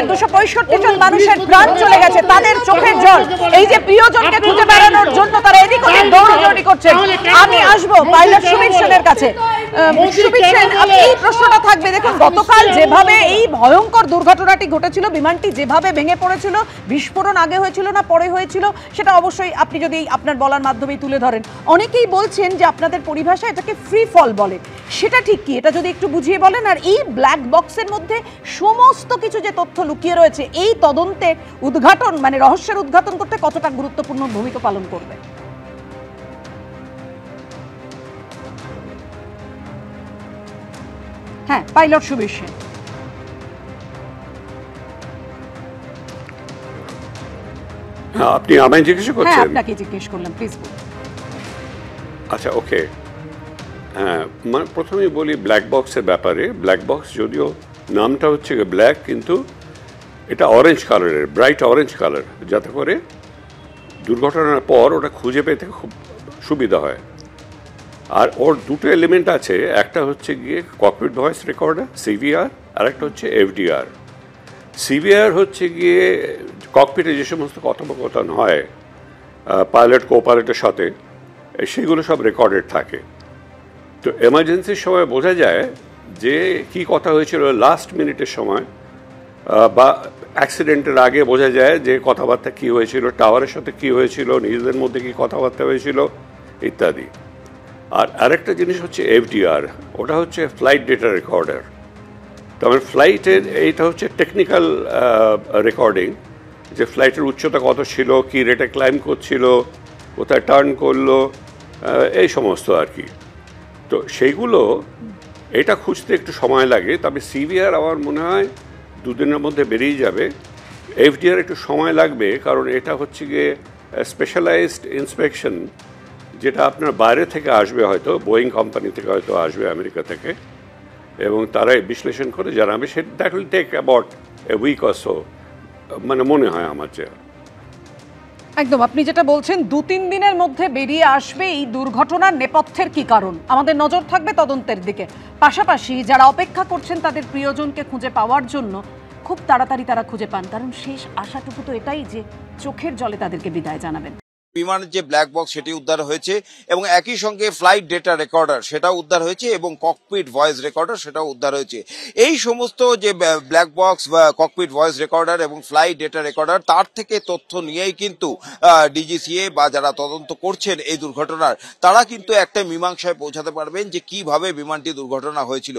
দেশের 265 জন মানুষের প্রাণ চলে গেছে, তাদের চোখের জল, এই যে প্রিয়জনকে খুঁজে বেড়ানোর জন্য তারা এদিক ওদিক দৌড়দৌড়ি করছেন। আমি আসবো পাইলট সুমিত সেনের কাছে। সুমিত সেন, এই প্রশ্নটা থাকবে, দেখুন গতকাল যেভাবে এই ভয়ঙ্কর দুর্ঘটনাটি ঘটেছিল, বিমানটি যেভাবে ভেঙে পড়েছিল, বিস্ফোরণ আগে হয়েছিল না পরে হয়েছিল সেটা অবশ্যই আপনি যদি আপনার বলার মাধ্যমে তুলে ধরেন। অনেকেই বলছেন যে আপনাদের পরিভাষা এটাকে ফ্রি ফল বলে, সেটা ঠিক কি, এটা যদি একটু বুঝিয়ে বলেন। আর এই ব্ল্যাক বক্সের মধ্যে সমস্ত কিছু যে তথ্য লুকিয়ে রয়েছে, এই তদন্তে উদ্ঘাটন মানে রহস্যের উদ্ঘাটন করতে কতটা গুরুত্বপূর্ণ ভূমিকা পালন করবে? হ্যাঁ, পাইলট সুবীর সেন। আপনি আমায় জিজ্ঞেস করছেন? হ্যাঁ, আপনাকে জিজ্ঞেস করলাম, প্লিজ বলুন। আচ্ছা, ওকে। হ্যাঁ, মানে প্রথমেই বলি ব্ল্যাক বক্সের ব্যাপারে। ব্ল্যাক বক্স যদিও নামটা হচ্ছে ব্ল্যাক, কিন্তু এটা অরেঞ্জ কালারের, ব্রাইট অরেঞ্জ কালার, যাতে করে দুর্ঘটনার পর ওটা খুঁজে পেতে খুব সুবিধা হয়। আর ওর দুটো এলিমেন্ট আছে, একটা হচ্ছে গিয়ে ককপিট ভয়েস রেকর্ডার সিভিআর, আর একটা হচ্ছে এফডিআর। সিভিআর হচ্ছে গিয়ে ককপিটে যে সমস্ত কথোপকথন হয় পাইলট কো পাইলটের সাথে, সেগুলো সব রেকর্ডেড থাকে। তো এমার্জেন্সির সময় বোঝা যায় যে কি কথা হয়েছিল লাস্ট মিনিটের সময়, বা অ্যাক্সিডেন্টের আগে বোঝা যায় যে কথাবার্তা কি হয়েছিল, টাওয়ারের সাথে কি হয়েছিল, নিজেদের মধ্যে কি কথাবার্তা হয়েছিল ইত্যাদি। আর আরেকটা জিনিস হচ্ছে এফডিআর, ওটা হচ্ছে ফ্লাইট ডেটা রেকর্ডার। তবে ফ্লাইটের এইটা হচ্ছে টেকনিক্যাল রেকর্ডিং, যে ফ্লাইটের উচ্চতা কত ছিল, কি রেটে ক্লাইম্ব করছিল, কোথায় টার্ন করলো, এই সমস্ত আর কি। তো সেইগুলো এটা খুঁজতে একটু সময় লাগে। তবে সিভিআর আমার মনে হয় দুদিনের মধ্যে বেরিয়ে যাবে। এফডিআর একটু সময় লাগবে, কারণ এটা হচ্ছে গিয়ে স্পেশালাইজড ইন্সপেকশন, যেটা আপনার বাইরে থেকে আসবে, হয়তো বোয়িং কোম্পানি থেকে হয়তো আসবে, আমেরিকা থেকে, এবং তারাই বিশ্লেষণ করে জানাবে। সেটা that will take about a week or so, মানে মনে হয় আমার যে। একদম, আপনি যেটা বলছেন 2-3 দিনের মধ্যে বেরিয়ে আসবে এই দুর্ঘটনার নেপথ্যের কি কারণ। আমাদের নজর থাকবে তদন্তের দিকে। পাশাপাশি যারা অপেক্ষা করছেন তাদের প্রিয়জনকে খুঁজে পাওয়ার জন্য, খুব তাড়াতাড়ি তারা খুঁজে পান, কারণ শেষ আশাটুকু তো এটাই যে চোখের জলে তাদেরকে বিদায় জানাবেন। বিমানের যে ব্ল্যাক বক্স সেটি উদ্ধার হয়েছে, এবং একই সঙ্গে ফ্লাইট ডেটা রেকর্ডার সেটাও উদ্ধার হয়েছে, এবং ককপিট ভয়েস রেকর্ডার সেটাও উদ্ধার হয়েছে। এই সমস্ত যে ব্ল্যাক বক্স বা ককপিট ভয়েস রেকর্ডার এবং ফ্লাইট ডেটা রেকর্ডার, তার থেকে তথ্য নিয়েই কিন্তু ডিজিসিএ বা যারা তদন্ত করছেন এই দুর্ঘটনার, তারা কিন্তু একটা মীমাংসায় পৌঁছাতে পারবেন যে কিভাবে বিমানটি দুর্ঘটনা হয়েছিল।